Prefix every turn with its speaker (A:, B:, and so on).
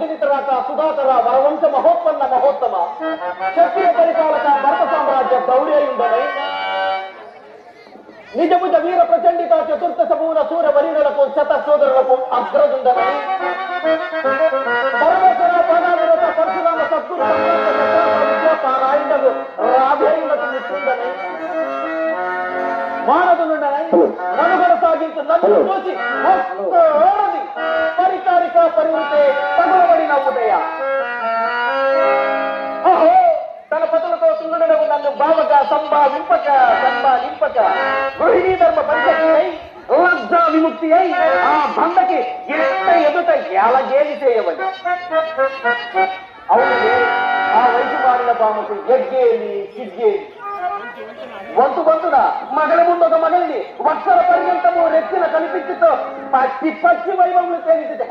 A: ముదినితరాక సుధాకర వరవంశ మహోత్పన్న మహోత్తమ క్షత్రియ పరిపాలక భరత సామ్రాజ్య గౌరయుండనై నిజభుజ వీర ప్రచండిత చతుర్థ సమూల సూర వరిణులకు శత సోదరులకు అగ్రజుండనై పరమేశ్వర పదావిరత పరశురామ సద్గురు విద్యాపారాయణకు రాధేయులకు నిత్యుండనై మానవులుండనై మనుగడ సాగించు నన్ను చూసి ఓడది పరికారిక పరిమితే తగులబడి నవ్వుతయ్యా. అహో తన పతులతో తుండడము నన్ను బావక సంభావింపక గృహిణీ ధర్మ పరిచయై లబ్ధ విముక్తి అయి ఆ బంధకి ఎదుట ఎలగేలి చేయవని. అవునే ఆ వయసు మారిన పాముకు ఎగ్గేలి సిగ్గేలి వంతున మగల ముందు ఒక మగల్ని వత్సర పర్యంతము రెచ్చిన కనిపించుతో పచ్చి వైభవములు తేలితే